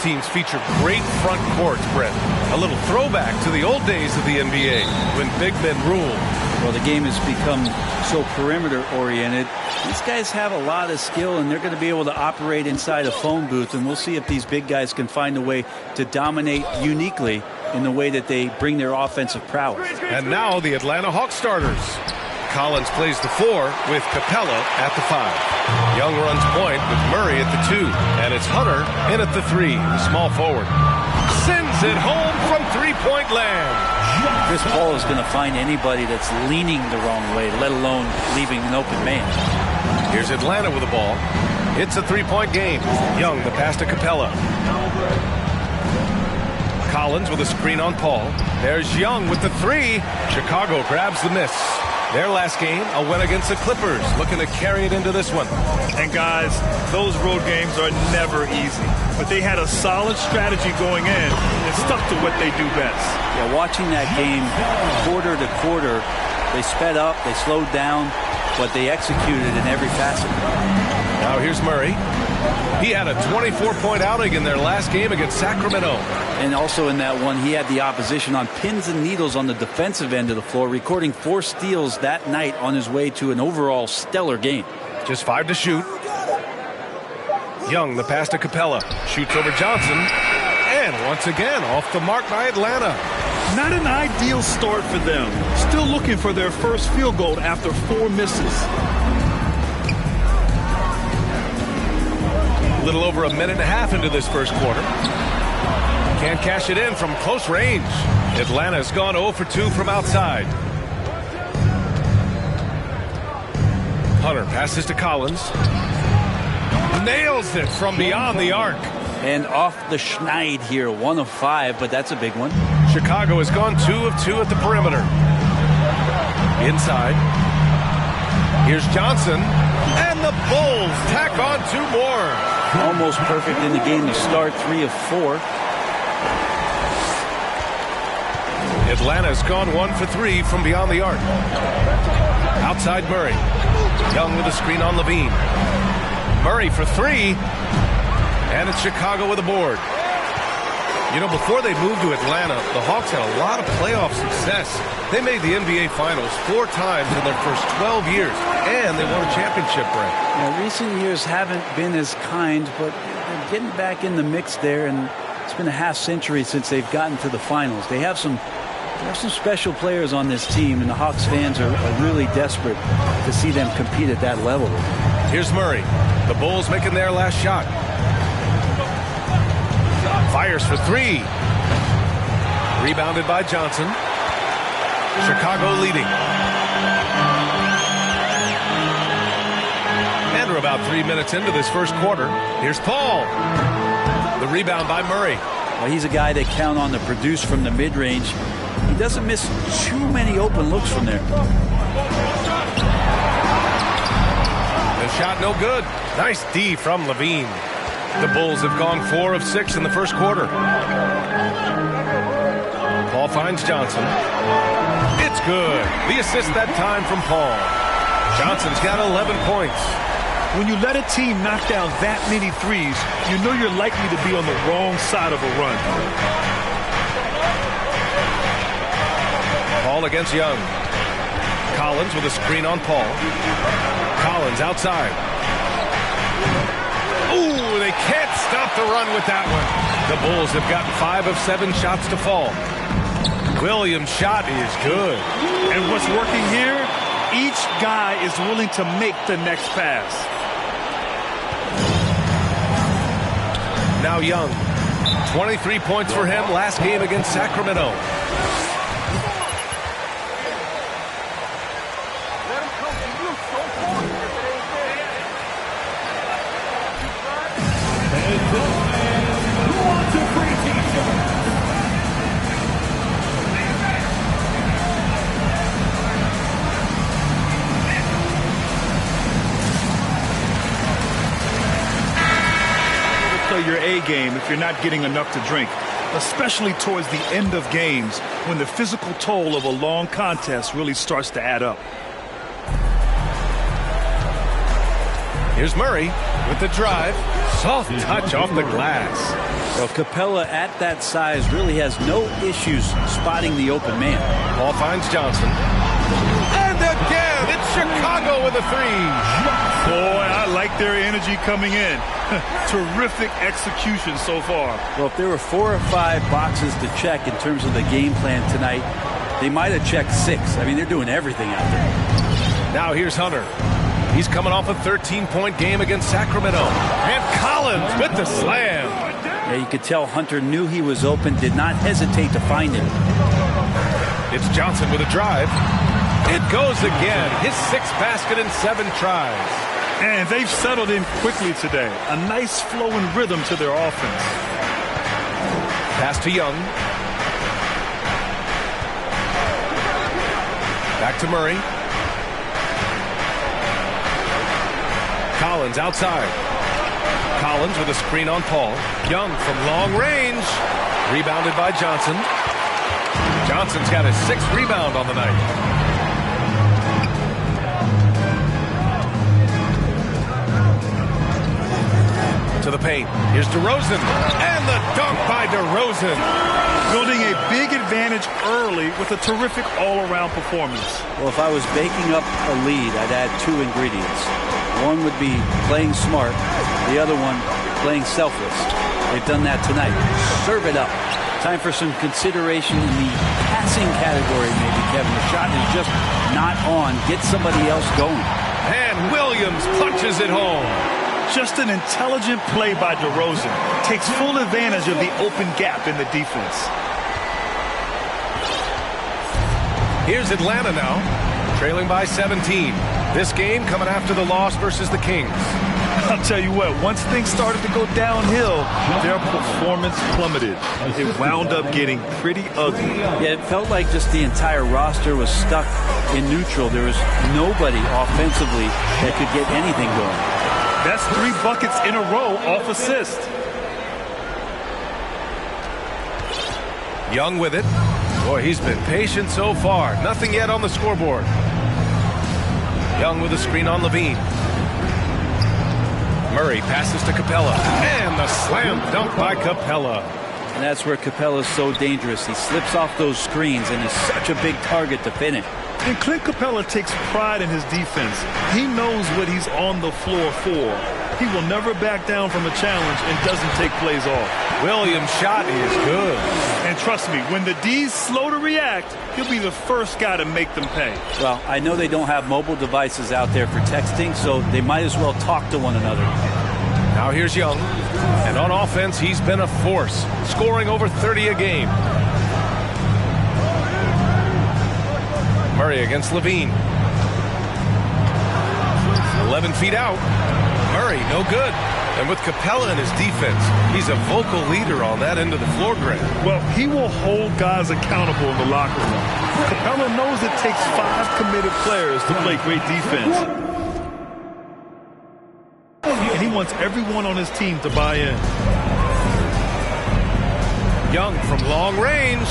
teams feature great front courts, Brett. A little throwback to the old days of the NBA when big men ruled. Well, the game has become so perimeter-oriented. These guys have a lot of skill, and they're going to be able to operate inside a phone booth, and we'll see if these big guys can find a way to dominate uniquely in the way that they bring their offensive prowess. And now the Atlanta Hawks starters. Collins plays the 4 with Capella at the 5. Young runs point with Murray at the 2. And it's Hunter in at the 3, the small forward. Sends it home from three-point land. Chris Paul is going to find anybody that's leaning the wrong way, let alone leaving an open man. Here's Atlanta with the ball. It's a three-point game. Young, the pass to Capella. Collins with a screen on Paul. There's Young with the 3. Chicago grabs the miss. Their last game, a win against the Clippers, looking to carry it into this one. And guys, those road games are never easy. But they had a solid strategy going in and stuck to what they do best. Yeah, watching that game quarter to quarter, they sped up, they slowed down, but they executed in every facet. Now here's Murray. He had a 24-point outing in their last game against Sacramento. And also in that one, he had the opposition on pins and needles on the defensive end of the floor, recording 4 steals that night on his way to an overall stellar game. Just 5 to shoot. Young, the pass to Capella. Shoots over Johnson. And once again, off the mark by Atlanta. Not an ideal start for them. Still looking for their first field goal after 4 misses. A little over a minute and a half into this first quarter. Can't cash it in from close range. Atlanta's gone 0 for 2 from outside. Hunter passes to Collins. Nails it from beyond the arc. And off the schneid here, 1 of 5, but that's a big one. Chicago has gone 2 of 2 at the perimeter. Inside. Here's Johnson. And the Bulls tack on 2 more. Almost perfect in the game to start, 3 of 4. Atlanta's gone 1 for 3 from beyond the arc. Outside Murray. Young with a screen on Levine. Murray for 3. And it's Chicago with a board. You know, before they moved to Atlanta, the Hawks had a lot of playoff success. They made the NBA Finals 4 times in their first 12 years, and they won a championship ring. Now, recent years haven't been as kind, but they're getting back in the mix there, and it's been a half century since they've gotten to the finals. They have some special players on this team, and the Hawks fans are really desperate to see them compete at that level. Here's Murray. The Bulls making their last shot. Fires for 3. Rebounded by Johnson. Chicago leading. And we're about 3 minutes into this first quarter. Here's Paul. The rebound by Murray. Well, he's a guy they count on to produce from the mid-range. He doesn't miss too many open looks from there. The shot no good. Nice D from Levine. The Bulls have gone 4 of 6 in the first quarter. Paul finds Johnson. It's good. The assist that time from Paul. Johnson's got 11 points. When you let a team knock down that many threes, you know you're likely to be on the wrong side of a run. Paul against Young. Collins with a screen on Paul. Collins outside. Ooh, they can't stop the run with that one. The Bulls have gotten 5 of 7 shots to fall. Williams' shot is good. And what's working here, each guy is willing to make the next pass. Now Young. 23 points for him last game against Sacramento. Your A game if you're not getting enough to drink, especially towards the end of games when the physical toll of a long contest really starts to add up. Here's Murray with the drive. Soft touch off the glass. Well, Capella at that size really has no issues spotting the open man. Ball finds Johnson. And again, it's Chicago with a three. Boy, I like their energy coming in. Terrific execution so far. Well, if there were 4 or 5 boxes to check in terms of the game plan tonight, they might have checked 6. I mean, they're doing everything out there. Now here's Hunter. He's coming off a 13-point game against Sacramento. And Collins with the slam. Yeah, you could tell Hunter knew he was open, did not hesitate to find him. It's Johnson with a drive. It goes again. His 6th basket in 7 tries. And they've settled in quickly today. A nice flowing rhythm to their offense. Pass to Young. Back to Murray. Collins outside. Collins with a screen on Paul. Young from long range. Rebounded by Johnson. Johnson's got his 6th rebound on the night. To the paint. Here's DeRozan. And the dunk by DeRozan. Building a big advantage early with a terrific all-around performance. Well, if I was baking up a lead, I'd add 2 ingredients. One would be playing smart. The other one, playing selfless. They've done that tonight. Serve it up. Time for some consideration in the passing category, maybe, Kevin. The shot is just not on. Get somebody else going. And Williams punches it home. Just an intelligent play by DeRozan. Takes full advantage of the open gap in the defense. Here's Atlanta now, trailing by 17. This game coming after the loss versus the Kings. I'll tell you what, once things started to go downhill, their performance plummeted. It wound up getting pretty ugly. Yeah, it felt like just the entire roster was stuck in neutral. There was nobody offensively that could get anything going. That's 3 buckets in a row off assist. Young with it. Boy, he's been patient so far. Nothing yet on the scoreboard. Young with a screen on Levine. Murray passes to Capella. And the slam dunk by Capella. And that's where Capella's so dangerous. He slips off those screens, and he's such a big target to pin it. And Clint Capella takes pride in his defense. He knows what he's on the floor for. He will never back down from a challenge and doesn't take plays off. Williams' shot is good. And trust me, when the D's slow to react, he'll be the first guy to make them pay. Well, I know they don't have mobile devices out there for texting, so they might as well talk to one another. Now here's Young. And on offense, he's been a force, scoring over 30 a game. Murray against Levine. 11 feet out. Murray, no good. And with Capella in his defense, he's a vocal leader on that end of the floor, Greg. Well, he will hold guys accountable in the locker room. Capella knows it takes 5 committed players to play great defense. And he wants everyone on his team to buy in. Young from long range.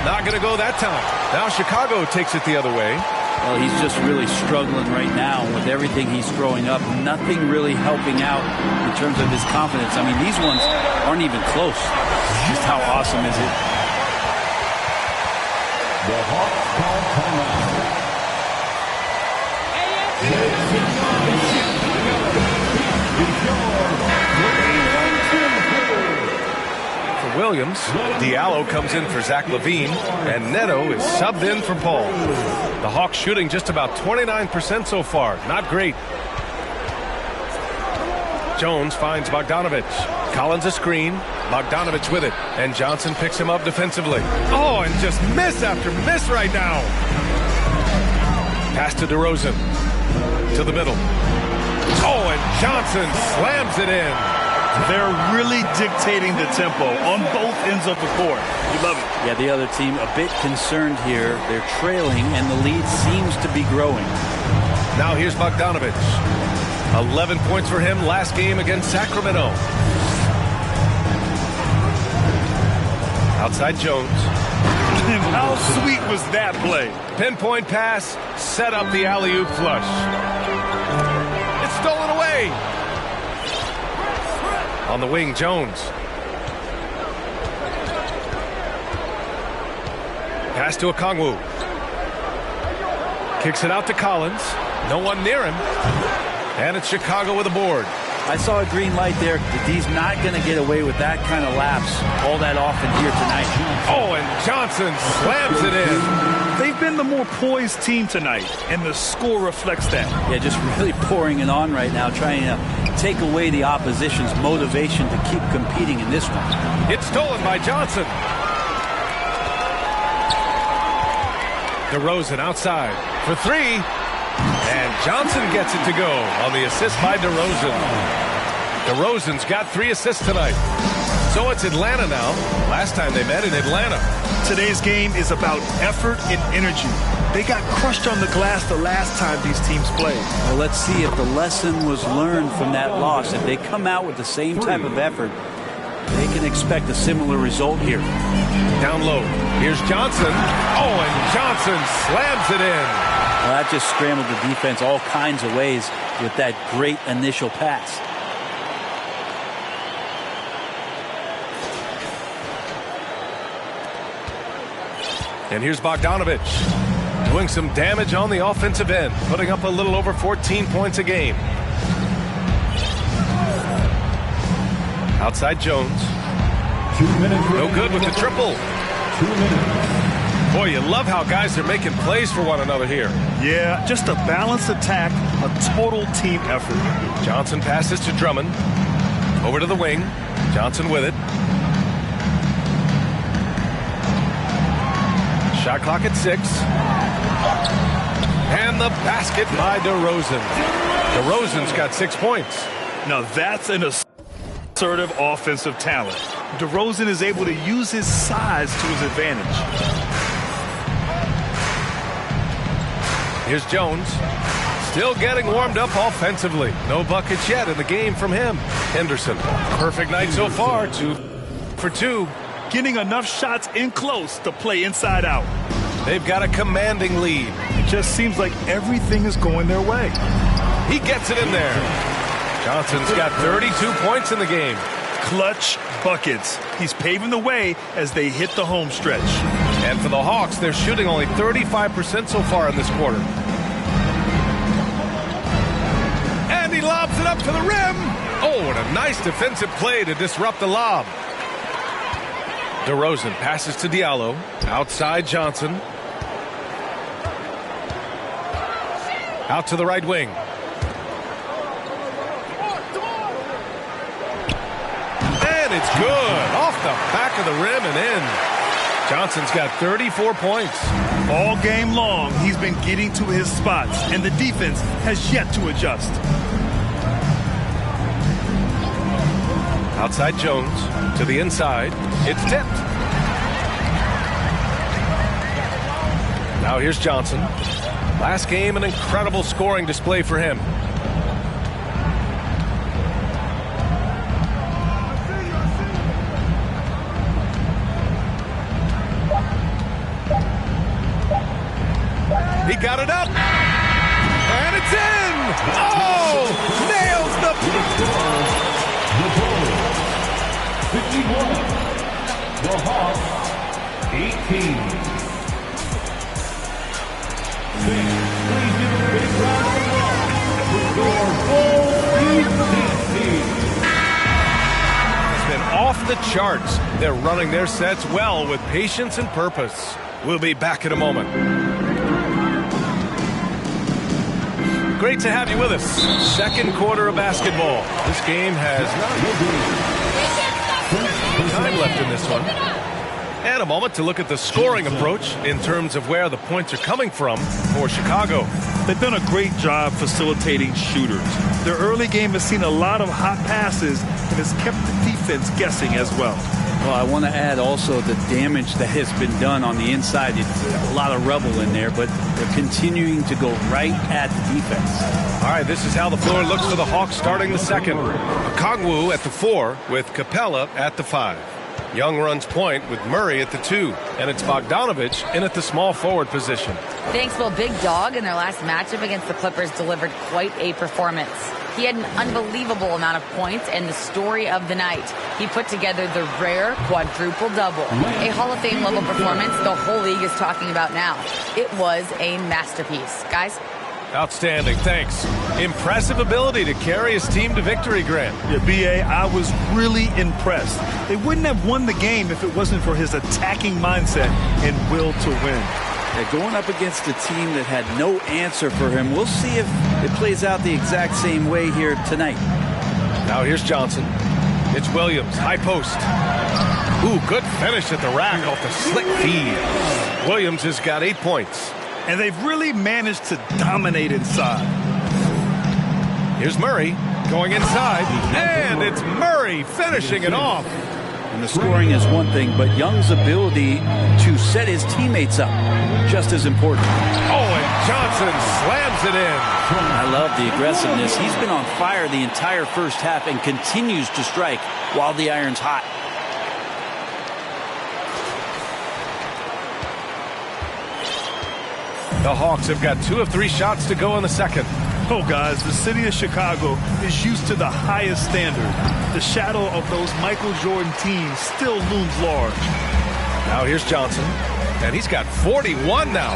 Not going to go that time. Now Chicago takes it the other way. Well, he's just really struggling right now with everything he's throwing up. Nothing really helping out in terms of his confidence. I mean, these ones aren't even close. Just how awesome is it? The Hawks call timeout. Williams. Diallo comes in for Zach LaVine, and Neto is subbed in for Paul. The Hawks shooting just about 29% so far. Not great. Jones finds Bogdanovich. Collins a screen. Bogdanovich with it, and Johnson picks him up defensively. Oh, and just miss after miss right now. Pass to DeRozan. To the middle. Oh, and Johnson slams it in. They're really dictating the tempo on both ends of the court. You love it. Yeah, the other team a bit concerned here. They're trailing, and the lead seems to be growing. Now here's Bogdanovich. 11 points for him last game against Sacramento. Outside Jones. How sweet was that play? Pinpoint pass, set up the alley-oop flush. It's stolen away. On the wing, Jones. Pass to Okongwu. Kicks it out to Collins. No one near him. And it's Chicago with a board. I saw a green light there. The D's not going to get away with that kind of lapse all that often here tonight. Oh, and Johnson slams it in. They've been the more poised team tonight, and the score reflects that. Yeah, just really pouring it on right now, trying to take away the opposition's motivation to keep competing in this one. It's stolen by Johnson. DeRozan outside for three. And Johnson gets it to go on the assist by DeRozan. DeRozan's got 3 assists tonight. So it's Atlanta now. Last time they met in Atlanta. Today's game is about effort and energy. They got crushed on the glass the last time these teams played. Well, let's see if the lesson was learned from that loss. If they come out with the same type of effort, they can expect a similar result here. Down low. Here's Johnson. Oh, and Johnson slams it in. Well, that just scrambled the defense all kinds of ways with that great initial pass. And here's Bogdanovich doing some damage on the offensive end, putting up a little over 14 points a game. Outside Jones. 2 minutes. No good with the triple. 2 minutes. Boy, you love how guys are making plays for one another here. Yeah, just a balanced attack, a total team effort. Johnson passes to Drummond. Over to the wing. Johnson with it. Shot clock at 6. And the basket by DeRozan. DeRozan's got 6 points. Now that's an assertive offensive talent. DeRozan is able to use his size to his advantage. Here's Jones. Still getting warmed up offensively. No buckets yet in the game from him. Henderson. Perfect night so far. 2 for 2. Getting enough shots in close to play inside out. They've got a commanding lead. It just seems like everything is going their way. He gets it in there. Johnson's got 32 points in the game. Clutch buckets. He's paving the way as they hit the home stretch. And for the Hawks, they're shooting only 35% so far in this quarter. And he lobs it up to the rim. Oh, and a nice defensive play to disrupt the lob. DeRozan passes to Diallo. Outside Johnson. Out to the right wing. And it's good. Off the back of the rim and in. Johnson's got 34 points. All game long, he's been getting to his spots, and the defense has yet to adjust. Outside Jones to the inside. It's tipped. Now here's Johnson. Last game, an incredible scoring display for him. He got it up. And it's in. Oh, nails the... 51. The Hawks, 18. Please give a big round of applause for your full team. It's been off the charts. They're running their sets well with patience and purpose. We'll be back in a moment. Great to have you with us. Second quarter of basketball. This game has time left in this one. And a moment to look at the scoring approach in terms of where the points are coming from for Chicago. They've done a great job facilitating shooters. Their early game has seen a lot of hot passes and has kept the defense guessing as well. Well, I want to add also the damage that has been done on the inside. It's a lot of rubble in there, but they're continuing to go right at the defense. All right, this is how the floor looks for the Hawks starting the second. Okongwu at the 4 with Capella at the 5. Young runs point with Murray at the 2, and it's Bogdanovich in at the small forward position. Thanks, well, Big Dog in their last matchup against the Clippers delivered quite a performance. He had an unbelievable amount of points and the story of the night. He put together the rare quadruple-double, a Hall of Fame level performance the whole league is talking about now. It was a masterpiece. Guys? Outstanding, thanks. Impressive ability to carry his team to victory, Grant. Yeah, B.A., I was really impressed. They wouldn't have won the game if it wasn't for his attacking mindset and will to win. Yeah, going up against a team that had no answer for him. We'll see if it plays out the exact same way here tonight. Now here's Johnson. It's Williams, high post. Ooh, good finish at the rack off the slick feed. Williams has got 8 points. And they've really managed to dominate inside. Here's Murray going inside, and it's Murray finishing it off. And the scoring is one thing, but Young's ability to set his teammates up, just as important. Oh, and Johnson slams it in. I love the aggressiveness. He's been on fire the entire first half and continues to strike while the iron's hot. The Hawks have got 2 of 3 shots to go in the second. Oh, guys, the city of Chicago is used to the highest standard. The shadow of those Michael Jordan teams still looms large. Now here's Johnson, and he's got 41 now.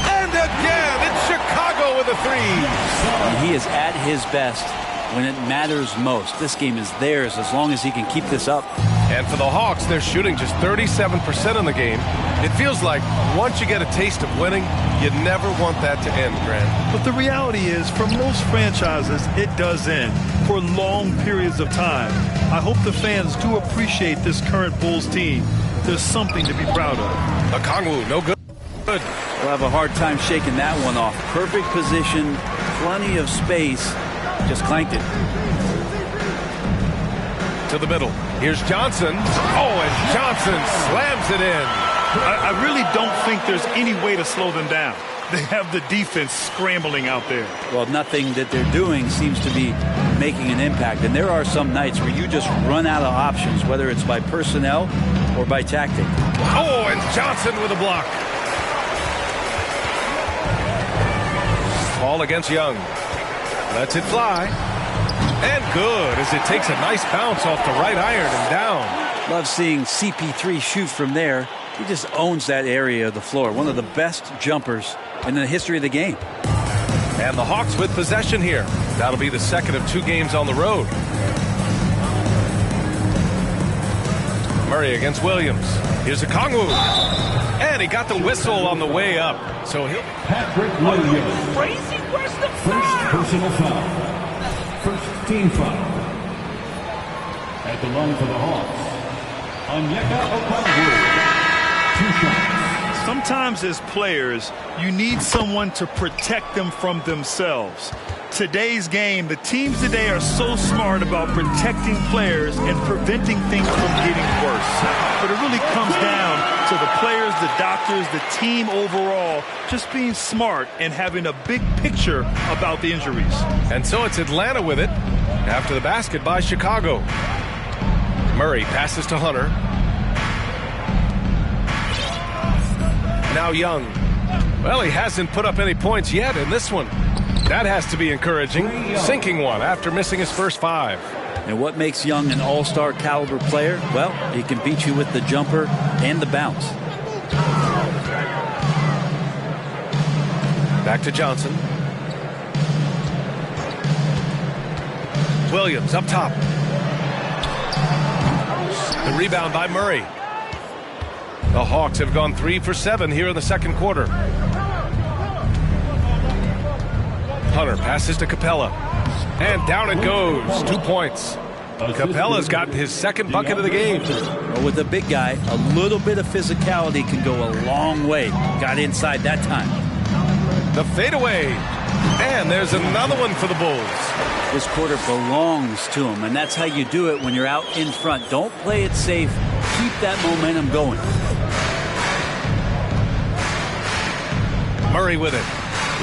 And again, it's Chicago with a 3. And he is at his best when it matters most. This game is theirs as long as he can keep this up. And for the Hawks, they're shooting just 37% in the game. It feels like once you get a taste of winning, you never want that to end, Grant. But the reality is, for most franchises, it does end for long periods of time. I hope the fans do appreciate this current Bulls team. There's something to be proud of. Okongwu, no good. We'll have a hard time shaking that one off. Perfect position, plenty of space. Just clanked it. To the middle. Here's Johnson. Oh, and Johnson slams it in. I really don't think there's any way to slow them down. They have the defense scrambling out there. Well, nothing that they're doing seems to be making an impact. And there are some nights where you just run out of options, whether it's by personnel or by tactic. Oh, and Johnson with a block. Ball against Young. Lets it fly. And good, as it takes a nice bounce off the right iron and down. Love seeing CP3 shoot from there. He just owns that area of the floor. One of the best jumpers in the history of the game. And the Hawks with possession here. That'll be the second of 2 games on the road. Murray against Williams. Here's Okongwu. And he got the whistle on the way up. So he'll... Patrick Williams. Crazy, where's the First personal foul. First team foul. At the line for the Hawks, Onyeka Okongwu. 2 shots. Sometimes as players, you need someone to protect them from themselves. Today's game, the teams today are so smart about protecting players and preventing things from getting worse. But it really comes down to the players, the doctors, the team overall, just being smart and having a big picture about the injuries. And so it's Atlanta with it after the basket by Chicago. Murray passes to Hunter. Now Young. Well, he hasn't put up any points yet in this one. That has to be encouraging. Sinking one after missing his first 5. And what makes Young an all-star caliber player? Well, he can beat you with the jumper and the bounce. Back to Johnson. Williams up top. The rebound by Murray. The Hawks have gone 3 for 7 here in the second quarter. Hunter passes to Capella. And down it goes. 2 points. Capella's got his second bucket of the game. Well, with a big guy, a little bit of physicality can go a long way. Got inside that time. The fadeaway. And there's another one for the Bulls. This quarter belongs to him, and that's how you do it when you're out in front. Don't play it safe. Keep that momentum going. Murray with it.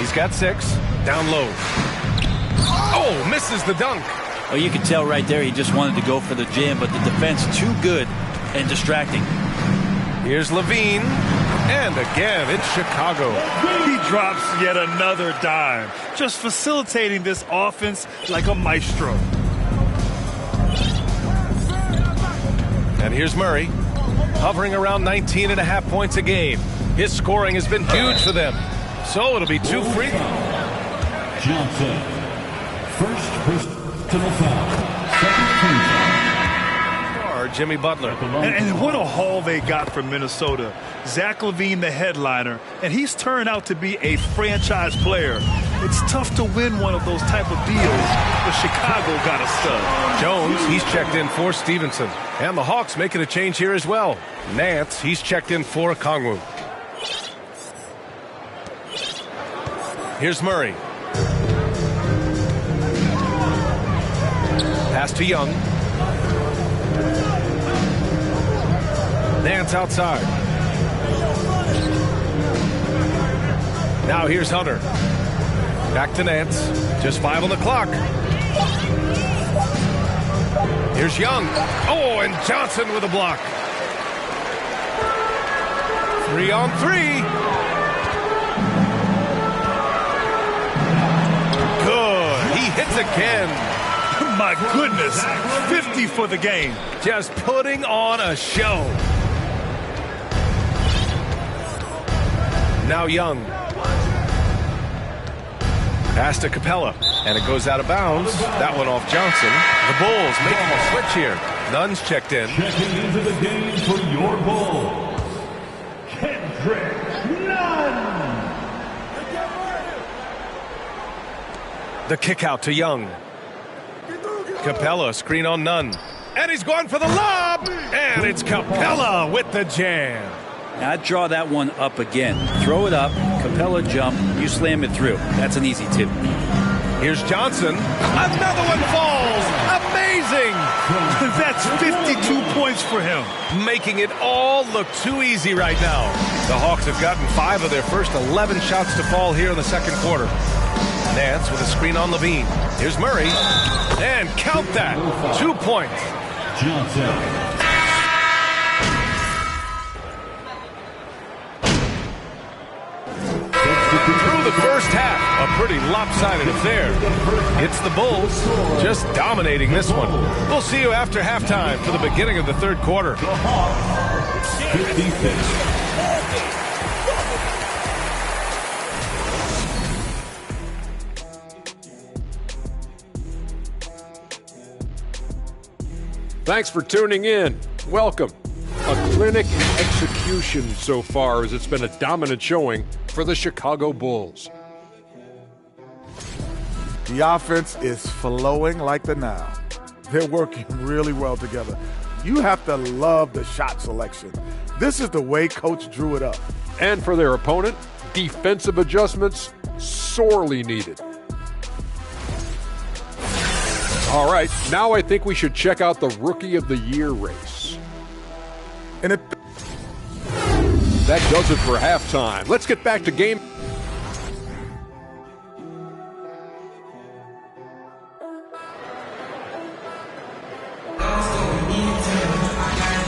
He's got 6. Down low. Oh, misses the dunk. Oh, you can tell right there he just wanted to go for the jam, but the defense too good and distracting. Here's Levine. And again, it's Chicago. He drops yet another dime, just facilitating this offense like a maestro. And here's Murray, hovering around 19.5 points a game. His scoring has been huge for them. So it'll be 2 free throws. Johnson. First personal foul. Second team foul. Jimmy Butler. And what a haul they got from Minnesota. Zach LaVine, the headliner, and he's turned out to be a franchise player. It's tough to win one of those type of deals, but Chicago got a stud. Jones, he's checked in for Stevenson. And the Hawks making a change here as well. Nance, he's checked in for Okongwu. Here's Murray. Pass to Young. Nance outside. Now here's Hunter. Back to Nance. Just 5 on the clock. Here's Young. Oh, and Johnson with a block. 3 on 3. Good. He hits again. My goodness. 50 for the game. Just putting on a show. Now Young. Pass to Capella. And it goes out of bounds. That one off Johnson. The Bulls making a switch here. Nunn's checked in. Checking into the game for your Bulls, Kendrick Nunn. The kick out to Young. Capella, screen on Nunn. And he's going for the lob. And it's Capella with the jam. I'd draw that one up again. Throw it up, Capella jump, you slam it through. That's an easy 2. Here's Johnson. Another one falls. Amazing. That's 52 points for him. Making it all look too easy right now. The Hawks have gotten 5 of their first 11 shots to fall here in the second quarter. Nance with a screen on LaVine. Here's Murray. And count that. 2 points. Johnson. Through the first half, a pretty lopsided affair. It's the Bulls just dominating this one. We'll see you after halftime for the beginning of the third quarter. 56. Thanks for tuning in. Welcome. A clinic execution so far, as it's been a dominant showing for the Chicago Bulls. The offense is flowing like the Nile. They're working really well together. You have to love the shot selection. This is the way Coach drew it up. And for their opponent, defensive adjustments sorely needed. All right, now I think we should check out the Rookie of the Year race. And that does it for halftime. Let's get back to game.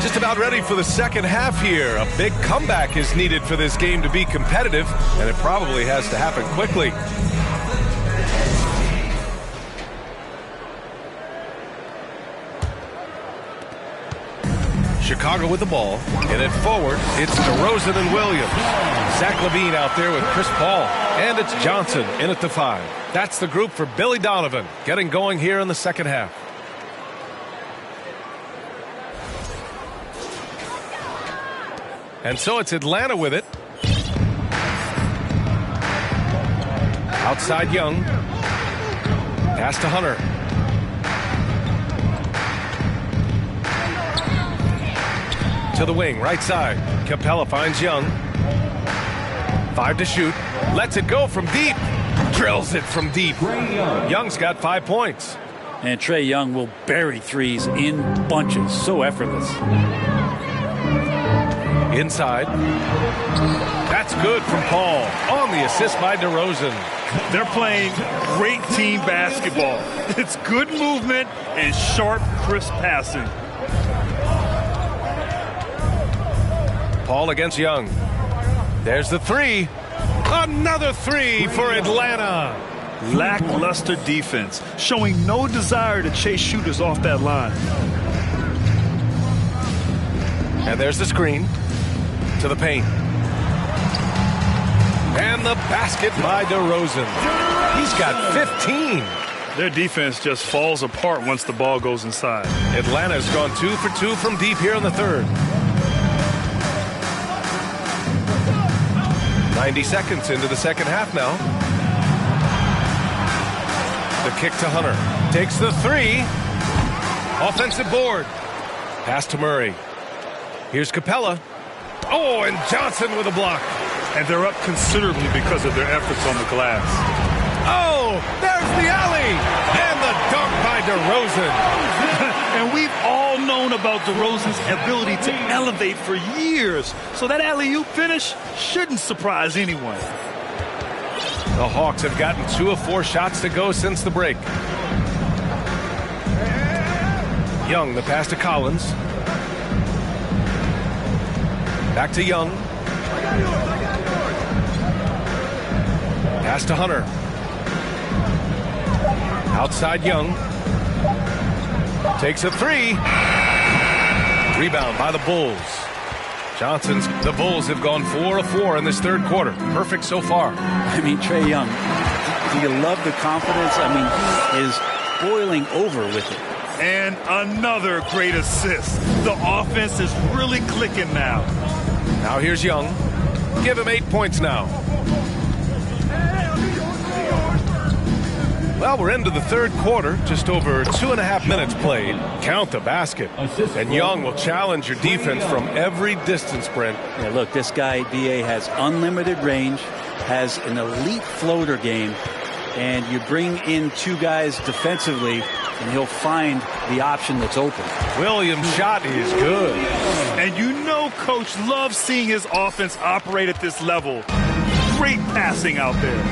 Just about ready for the second half here. A big comeback is needed for this game to be competitive, and it probably has to happen quickly. Chicago with the ball, and then forward, it's DeRozan and Williams. Zach LaVine out there with Chris Paul, and it's Johnson in at the 5. That's the group for Billy Donovan, getting going here in the second half. And so it's Atlanta with it. Outside Young. Pass to Hunter. To the wing, right side. Capella finds Young. 5 to shoot. Lets it go from deep. Drills it from deep. Young's got 5 points. And Trae Young will bury threes in bunches. So effortless. Inside. That's good from Paul. On the assist by DeRozan. They're playing great team basketball. It's good movement and sharp, crisp passing. Paul against Young. There's the three. Another three for Atlanta. Lackluster defense, showing no desire to chase shooters off that line. And there's the screen to the paint. And the basket by DeRozan. He's got 15. Their defense just falls apart once the ball goes inside. Atlanta's gone 2 for 2 from deep here in the third. 90 seconds into the second half now. The kick to Hunter. Takes the three. Offensive board. Pass to Murray. Here's Capella. Oh, and Johnson with a block. And they're up considerably because of their efforts on the glass. Oh, there's the alley. And the dunk by DeRozan. And we've all known about DeRozan's ability to elevate for years. So that alley-oop finish shouldn't surprise anyone. The Hawks have gotten 2 of 4 shots to go since the break. Young, the pass to Collins. Back to Young. Pass to Hunter. Outside Young. Takes a three. Rebound by the Bulls. Johnson's. The Bulls have gone 4 of 4 in this third quarter. Perfect so far. I mean, Trae Young, do you love the confidence? I mean, he is boiling over with it. And another great assist. The offense is really clicking now. Now here's Young. Give him 8 points now. Well, we're into the third quarter. Just over 2.5 minutes played. Count the basket. And Young will challenge your defense from every distance, Brent. Yeah, look, this guy, B.A., has unlimited range, has an elite floater game, and you bring in 2 guys defensively, and he'll find the option that's open. Williams' shot is good. And you know Coach loves seeing his offense operate at this level. Great passing out there.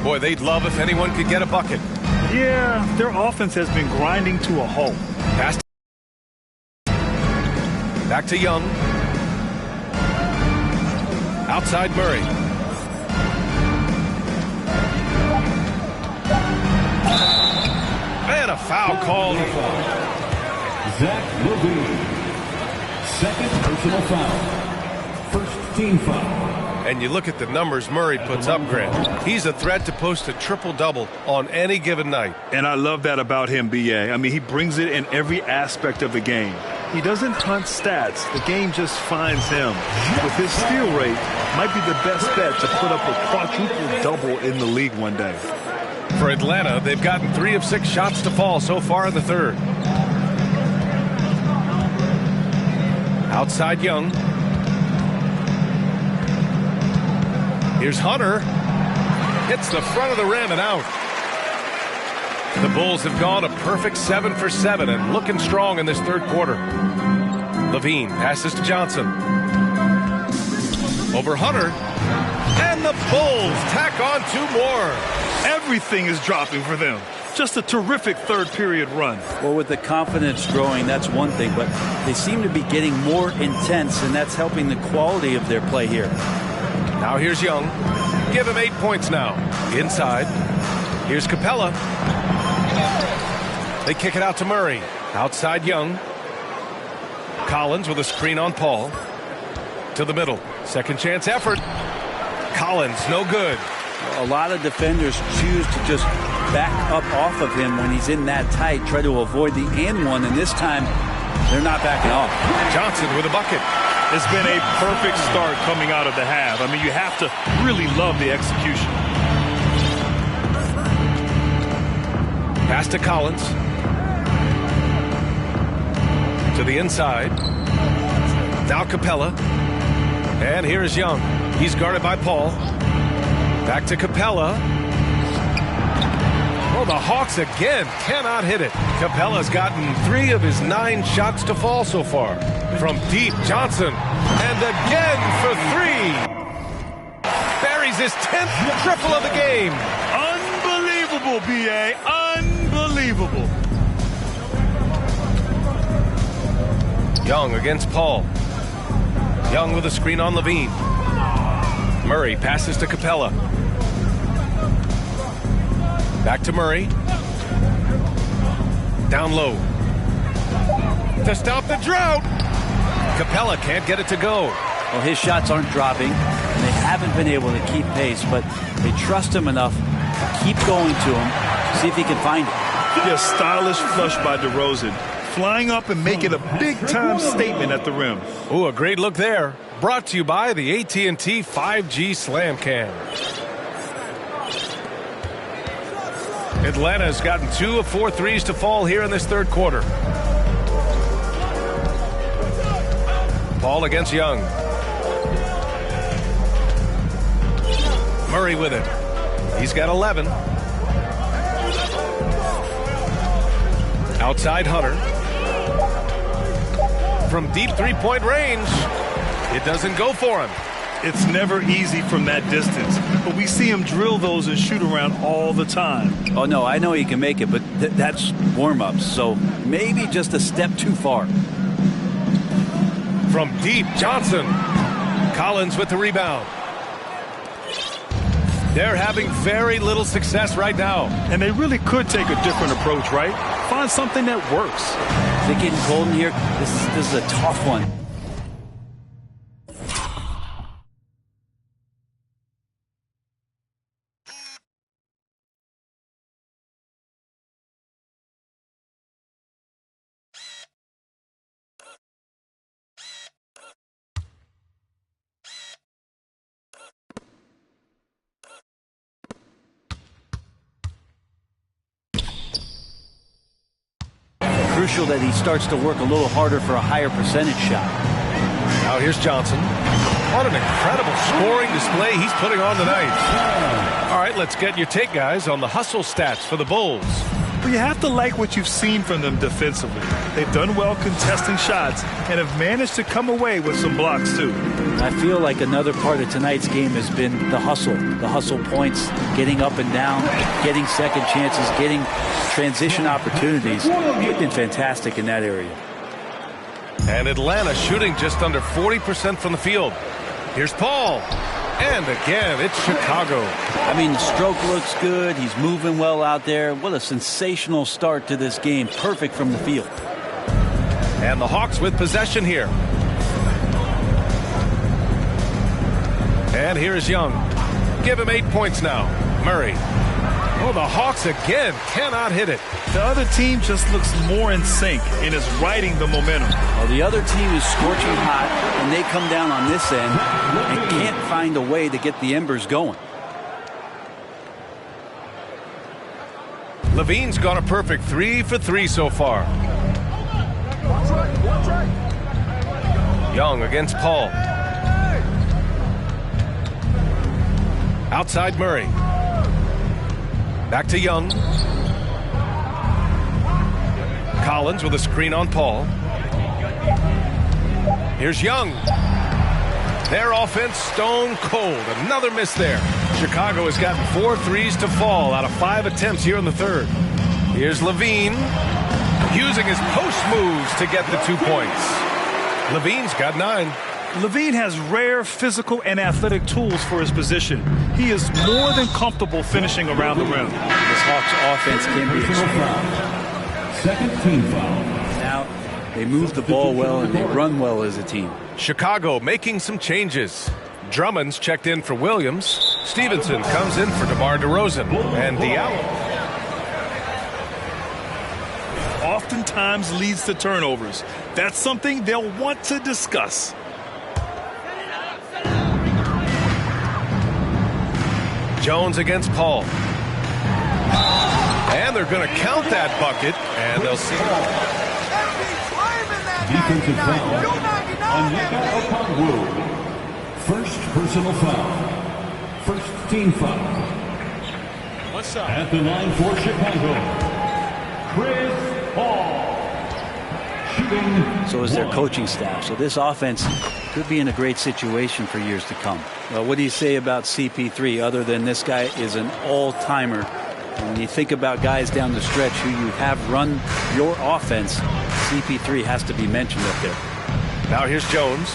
Boy, they'd love if anyone could get a bucket. Yeah, their offense has been grinding to a halt. Pass. Back to Young. Outside Murray. And a foul called. Zach Levine. Second personal foul. First team foul. And you look at the numbers Murray puts up, Grant. He's a threat to post a triple-double on any given night. And I love that about him, B.A. I mean, he brings it in every aspect of the game. He doesn't hunt stats. The game just finds him. With his steal rate, might be the best bet to put up a quadruple-double in the league one day. For Atlanta, they've gotten 3 of 6 shots to fall so far in the third. Outside Young. Here's Hunter. Hits the front of the rim and out. The Bulls have gone a perfect 7 for 7 and looking strong in this third quarter. Levine passes to Johnson. Over Hunter. And the Bulls tack on 2 more. Everything is dropping for them. Just a terrific third period run. Well, with the confidence growing, that's one thing, but they seem to be getting more intense, and that's helping the quality of their play here. Now here's Young. Give him 8 points now. Inside. Here's Capella. They kick it out to Murray. Outside Young. Collins with a screen on Paul. To the middle. Second chance effort. Collins, no good. A lot of defenders choose to just back up off of him when he's in that tight, try to avoid the and one, and this time they're not backing off. Johnson with a bucket. It's been a perfect start coming out of the half. I mean, you have to really love the execution. Pass to Collins. To the inside. Now Capella. And here's Young. He's guarded by Paul. Back to Capella. Oh, the Hawks again cannot hit it. Capella's gotten 3 of his 9 shots to fall so far. From deep, Johnson. And again for 3. Buries his 10th triple of the game. Unbelievable, B.A. Unbelievable. Young against Paul. Young with a screen on Levine. Murray passes to Capella. Back to Murray. Down low. To stop the drought. Capella can't get it to go. Well, his shots aren't dropping, and they haven't been able to keep pace, but they trust him enough to keep going to him, see if he can find it. A stylish flush by DeRozan, flying up and making a big-time statement at the rim. Ooh, a great look there. Brought to you by the AT&T 5G Slam Cam. Atlanta's gotten 2 of 4 threes to fall here in this third quarter. Paul against Young. Murray with it. He's got 11. Outside Hunter. From deep three-point range. It doesn't go for him. It's never easy from that distance, but we see him drill those and shoot around all the time. Oh, no, I know he can make it, but that's warm-ups, so maybe just a step too far. From deep, Johnson. Collins with the rebound. They're having very little success right now. And they really could take a different approach, right? Find something that works. Is it getting cold in here? This is a tough one. Crucial that he starts to work a little harder for a higher percentage shot. Now here's Johnson. What an incredible scoring display he's putting on tonight. All right, let's get your take, guys, on the hustle stats for the Bulls. Well, you have to like what you've seen from them defensively. They've done well contesting shots and have managed to come away with some blocks, too. I feel like another part of tonight's game has been the hustle points, getting up and down, getting second chances, getting transition opportunities. They've been fantastic in that area. And Atlanta shooting just under 40% from the field. Here's Paul. And again, it's Chicago. I mean, the stroke looks good. He's moving well out there. What a sensational start to this game. Perfect from the field. And the Hawks with possession here. And here's Young. Give him 8 points now. Murray. Oh, the Hawks again cannot hit it. The other team just looks more in sync and is riding the momentum. Well, the other team is scorching hot, and they come down on this end and can't find a way to get the embers going. Levine's gone a perfect 3 for 3 so far. Young against Paul. Outside Murray. Back to Young. Collins with a screen on Paul. Here's Young. Their offense stone cold. Another miss there. Chicago has gotten 4 threes to fall out of 5 attempts here in the third. Here's Levine using his post moves to get the 2 points. Levine's got 9. Levine has rare physical and athletic tools for his position. He is more than comfortable finishing around the rim. This Hawks offense can be Second team foul. Now, they move the ball well and they run well as a team. Chicago making some changes. Drummond's checked in for Williams. Stevenson comes in for DeMar DeRozan. And Diallo oftentimes leads to turnovers. That's something they'll want to discuss. Jones against Paul. And they're going to count that bucket, and they'll see. Defensive foul on Onyeka Okongwu. First personal foul. First team foul. What's up? At the line for Chicago, Chris Paul. So is their coaching staff. So this offense could be in a great situation for years to come. Well, what do you say about CP3 other than this guy is an all-timer? And when you think about guys down the stretch who you have run your offense, CP3 has to be mentioned up there. Now here's Jones,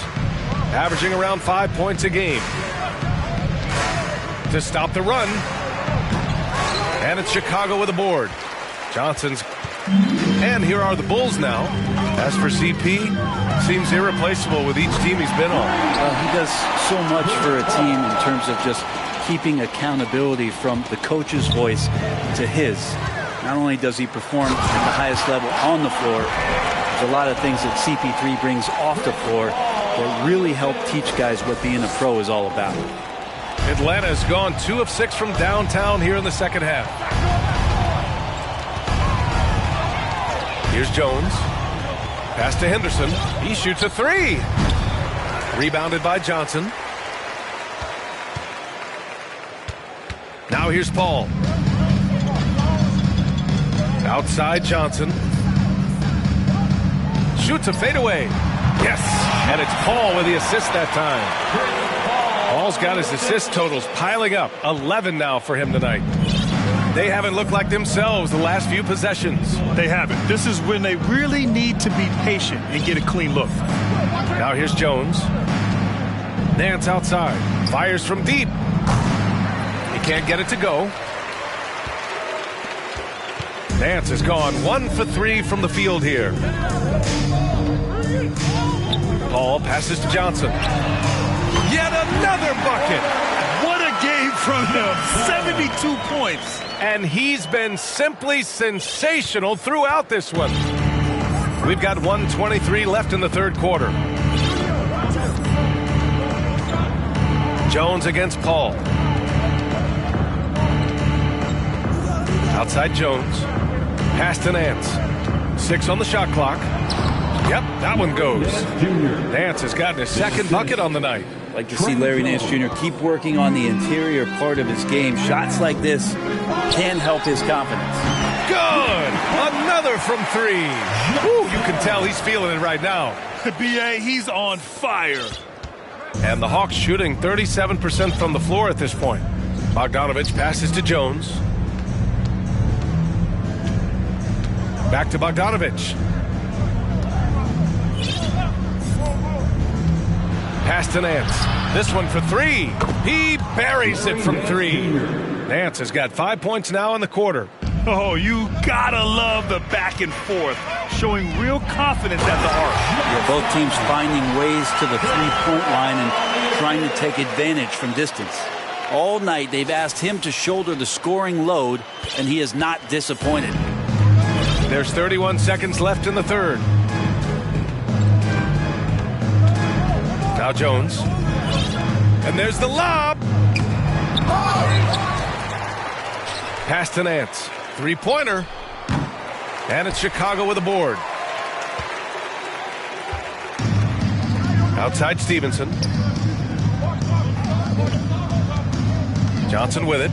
averaging around 5 points a game. to stop the run. And it's Chicago with a board. Johnson's. And here are the Bulls now. As for CP, seems irreplaceable with each team he's been on. He does so much for a team in terms of just keeping accountability from the coach's voice to his. Not only does he perform at the highest level on the floor, there's a lot of things that CP3 brings off the floor that really help teach guys what being a pro is all about. Atlanta has gone 2 of 6 from downtown here in the second half. Here's Jones. Pass to Henderson. He shoots a 3. Rebounded by Johnson. Now here's Paul. Outside Johnson. Shoots a fadeaway. Yes. And it's Paul with the assist that time. Paul's got his assist totals piling up. 11 now for him tonight. They haven't looked like themselves the last few possessions. They haven't. This is when they really need to be patient and get a clean look. Now here's Jones. Nance outside. Fires from deep. He can't get it to go. Nance has gone 1 for 3 from the field here. Paul passes to Johnson. Yet another bucket. What a game from him. 72 points. And he's been simply sensational throughout this one. We've got 1:23 left in the third quarter. Jones against Paul. Outside Jones. Pass to Nance. 6 on the shot clock. Yep, that one goes. Nance has gotten his second bucket on the night. Like to see Larry Nance Jr. keep working on the interior part of his game. Shots like this can help his confidence. Good! Another from 3. Woo, you can tell he's feeling it right now. B.A., he's on fire. And the Hawks shooting 37% from the floor at this point. Bogdanovich passes to Jones. Back to Bogdanovich. Pass to Nance. This one for 3. He buries it from 3. Nance has got 5 points now in the quarter. Oh, you gotta love the back and forth, showing real confidence at the arc. Yeah, both teams finding ways to the three-point line and trying to take advantage from distance. All night they've asked him to shoulder the scoring load, and he is not disappointed. There's 31 seconds left in the third. Now Jones. And there's the lob. Pass to Nance. Three-pointer. And it's Chicago with a board. Outside Stevenson. Johnson with it.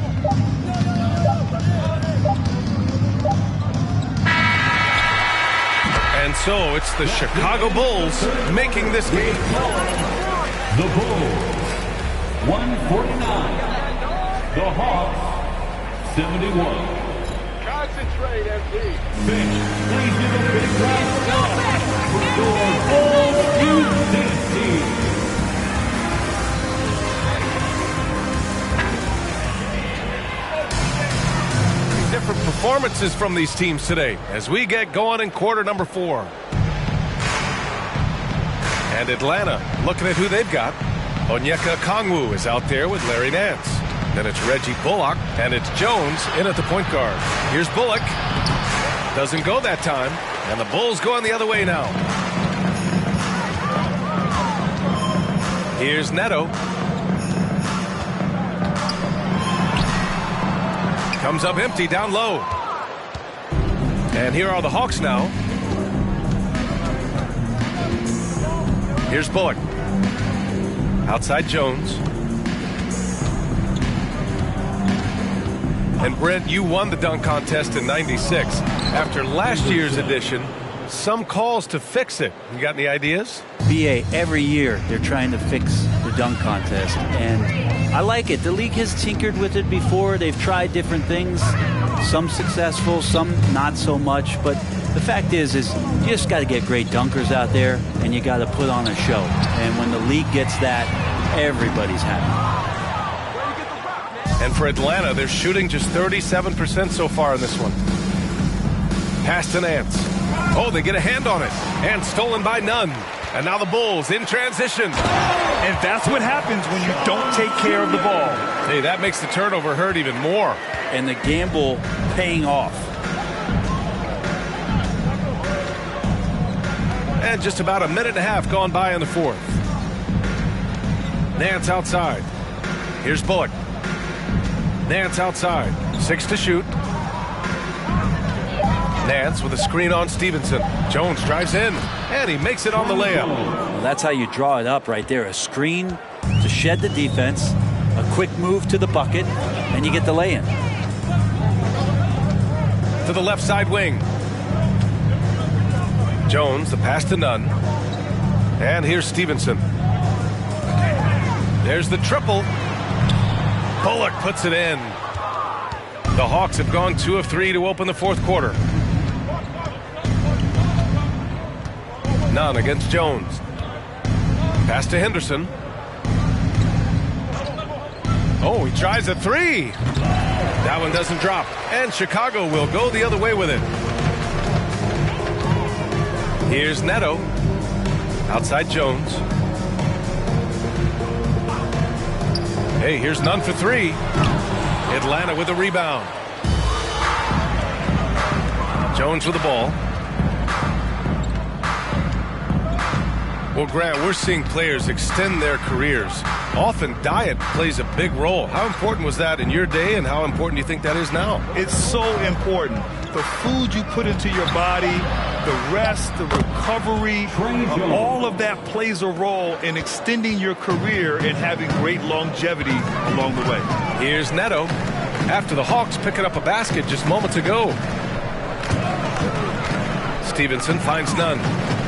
And so it's the Chicago Bulls making this game. The Bulls, 149. The Hawks, 71. Concentrate, MP. Please give a big round of applause for your Bulls Houston team. Different performances from these teams today as we get going in quarter number 4. And Atlanta looking at who they've got. Onyeka Okongwu is out there with Larry Nance. Then it's Reggie Bullock, and it's Jones in at the point guard. Here's Bullock. Doesn't go that time, and the Bulls going the other way now. Here's Neto. Comes up empty down low. And here are the Hawks now. Here's Bullock. Outside Jones. And Brent, you won the dunk contest in '96. After last year's edition, some calls to fix it. You got any ideas? BA, every year they're trying to fix the dunk contest, and I like it. The league has tinkered with it before. They've tried different things, some successful, some not so much, but the fact is you just got to get great dunkers out there, and you got to put on a show. And when the league gets that, everybody's happy. And for Atlanta, they're shooting just 37% so far in this one. Pass to Nance. Oh, they get a hand on it. And stolen by Nunn. And now the Bulls in transition. And that's what happens when you don't take care of the ball. Hey, that makes the turnover hurt even more. And the gamble paying off. And just about a minute and a half gone by in the fourth. Nance outside. Here's Bullock. Nance outside. 6 to shoot. Nance with a screen on Stevenson. Jones drives in, and he makes it on the layup. Well, that's how you draw it up right there. A screen to shed the defense, a quick move to the bucket, and you get the lay-in. To the left side wing. Jones, the pass to Nunn. And here's Stevenson. There's the triple. Bullock puts it in. The Hawks have gone 2 of 3 to open the fourth quarter. Nunn against Jones. Pass to Henderson. Oh, he tries a 3. That one doesn't drop. And Chicago will go the other way with it. Here's Neto. Outside Jones. Hey, here's Nunn for 3. Atlanta with a rebound. Jones with the ball. Well, Grant, we're seeing players extend their careers. Often diet plays a big role. How important was that in your day, and how important do you think that is now? It's so important. The food you put into your body, the rest, the recovery, all of that plays a role in extending your career and having great longevity along the way. Here's Neto after the Hawks picking up a basket just moments ago. Stevenson finds Nunn.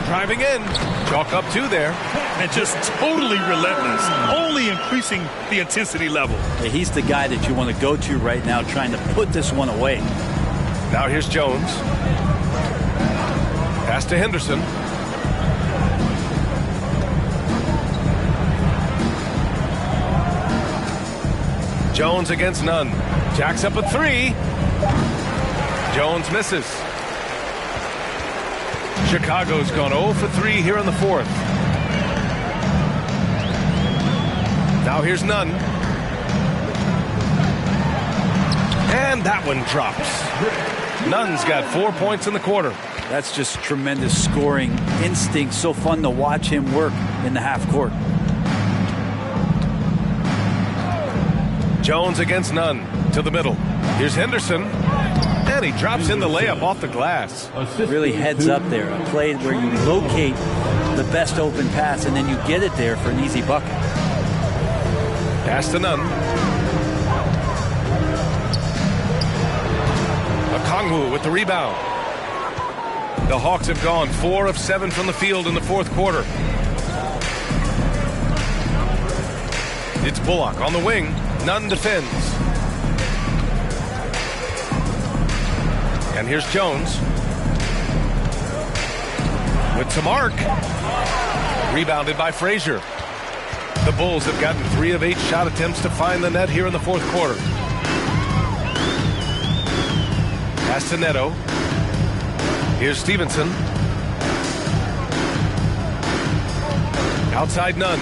Driving in. Chalk up 2 there. And just totally relentless, only increasing the intensity level. Yeah, he's the guy that you want to go to right now trying to put this one away. Now here's Jones. Pass to Henderson. Jones against Nunn. Jacks up a 3. Jones misses. Chicago's gone 0 for 3 here in the fourth. Now here's Nunn. And that one drops. Nunn's got 4 points in the quarter. That's just tremendous scoring instinct. So fun to watch him work in the half court. Jones against Nunn to the middle. Here's Henderson. And he drops in the layup off the glass. Really heads up there. A play where you locate the best open pass and then you get it there for an easy bucket. Pass to Nunn. Okongwu with the rebound. The Hawks have gone 4 of 7 from the field in the fourth quarter. It's Bullock on the wing. Nunn defends. And here's Jones. With some arc. Rebounded by Frazier. The Bulls have gotten 3 of 8 shot attempts to find the net here in the fourth quarter. Pass to Neto. Here's Stevenson. Outside Nunn.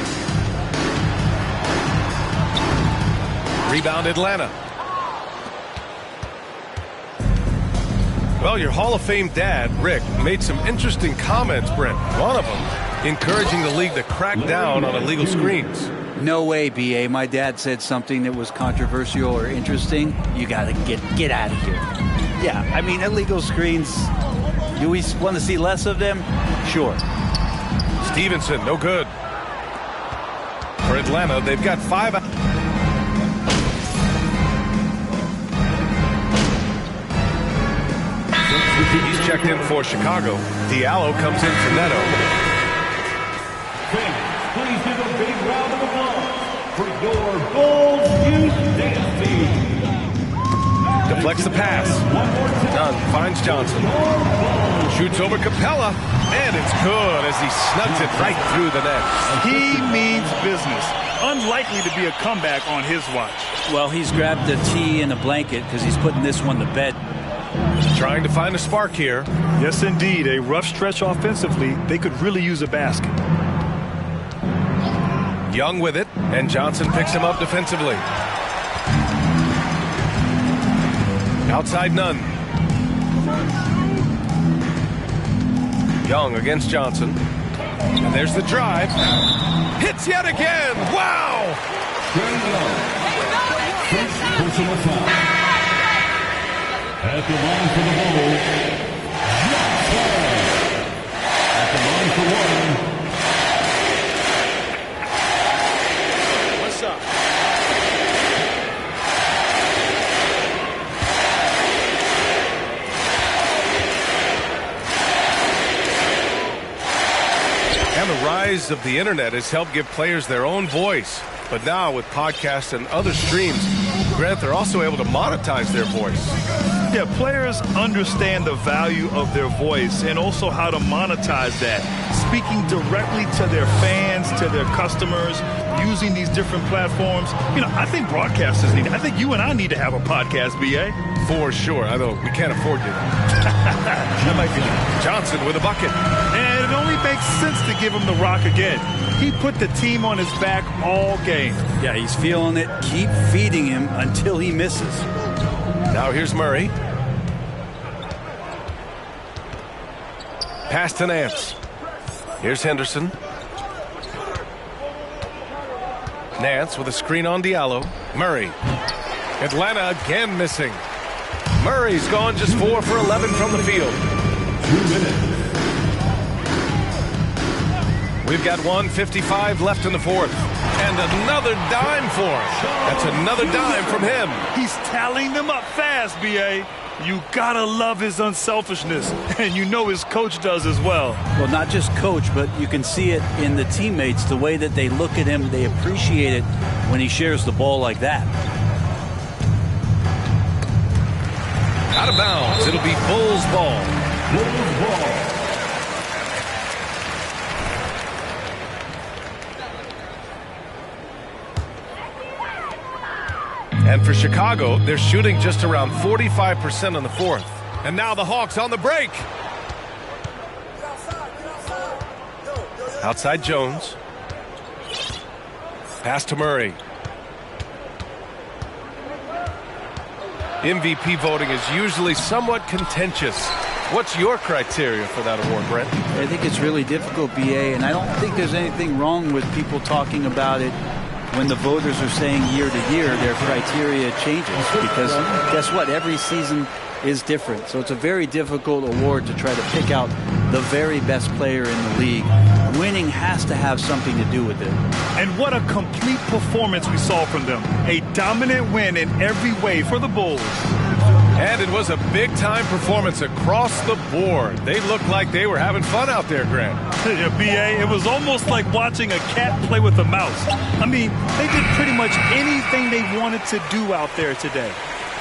Rebound Atlanta. Well, your Hall of Fame dad, Rick, made some interesting comments, Brent. One of them encouraging the league to crack down on illegal screens. No way, B.A. My dad said something that was controversial or interesting. You got to get out of here. Yeah, I mean, illegal screens, do we want to see less of them? Sure. Stevenson, no good. For Atlanta, they've got 5. He's checked in for Chicago. Diallo comes in for Neto. Please give a big round of applause for your Bulls Youth Dance Team. Deflects the pass. Nunn finds Johnson. Shoots over Capella. And it's good as he snugs it right through the net. He means business. Unlikely to be a comeback on his watch. Well, he's grabbed a tea and a blanket because he's putting this one to bed. Trying to find a spark here. Yes, indeed. A rough stretch offensively. They could really use a basket. Young with it, and Johnson picks him up defensively. Outside none. Young against Johnson. And there's the drive. Hits yet again. Wow! First personal foul. At the line for the ball, at the line for one. What's up? And the rise of the internet has helped give players their own voice. But now with podcasts and other streams, Grant, they're also able to monetize their voice. Yeah, players understand the value of their voice and also how to monetize that. Speaking directly to their fans, to their customers, using these different platforms. You know, I think broadcasters need it. I think you and I need to have a podcast, B.A. For sure, although we can't afford you. That might be Johnson with a bucket. And it only makes sense to give him the rock again. He put the team on his back all game. Yeah, he's feeling it. Keep feeding him until he misses. Now here's Murray. Pass to Nance. Here's Henderson. Nance with a screen on Diallo. Murray. Atlanta again missing. Murray's gone just 4 for 11 from the field. 2 minutes. We've got 1:55 left in the fourth. And another dime for him. That's another dime from him. He's tallying them up fast, B.A. You gotta love his unselfishness, and you know his coach does as well. Well, not just coach, but you can see it in the teammates, the way that they look at him. They appreciate it when he shares the ball like that. Out of bounds. It'll be Bulls ball. Bulls ball. And for Chicago, they're shooting just around 45% in the fourth. And now the Hawks on the break. Outside Jones. Pass to Murray. MVP voting is usually somewhat contentious. What's your criteria for that award, Brent? I think it's really difficult, B.A., and I don't think there's anything wrong with people talking about it when the voters are saying year to year their criteria changes, because guess what? Every season is different. So it's a very difficult award to try to pick out the very best player in the league. Winning has to have something to do with it. And what a complete performance we saw from them. A dominant win in every way for the Bulls. And it was a big-time performance across the board. They looked like they were having fun out there, Grant. Yeah, B.A., it was almost like watching a cat play with a mouse. I mean, they did pretty much anything they wanted to do out there today.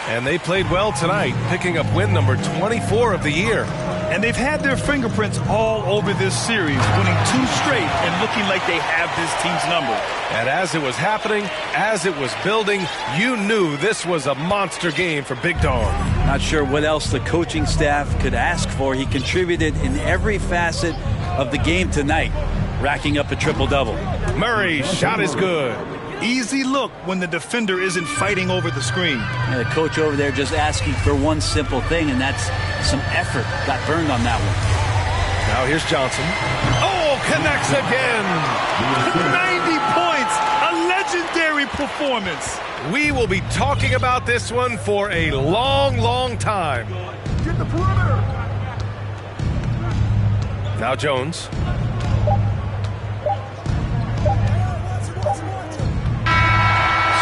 And they played well tonight, picking up win number 24 of the year. And they've had their fingerprints all over this series, winning 2 straight and looking like they have this team's number. And as it was happening, as it was building, you knew this was a monster game for Big Dog. Not sure what else the coaching staff could ask for. He contributed in every facet of the game tonight, racking up a triple-double. Murray's shot is good. Easy look when the defender isn't fighting over the screen. And the coach over there just asking for one simple thing, and that's some effort. Got burned on that one. Now here's Johnson. Oh, connects again. 90 points. A legendary performance. We will be talking about this one for a long, long time. Get the perimeter. Now Jones.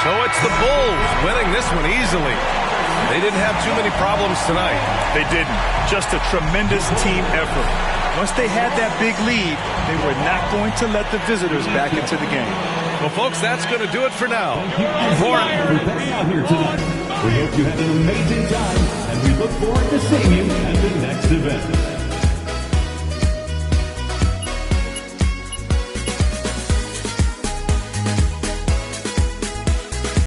So it's the Bulls winning this one easily. They didn't have too many problems tonight. They didn't. Just a tremendous team effort. Once they had that big lead, they were not going to let the visitors back into the game. Well, folks, that's going to do it for now. For being out here tonight. We hope you had an amazing time, and we look forward to seeing you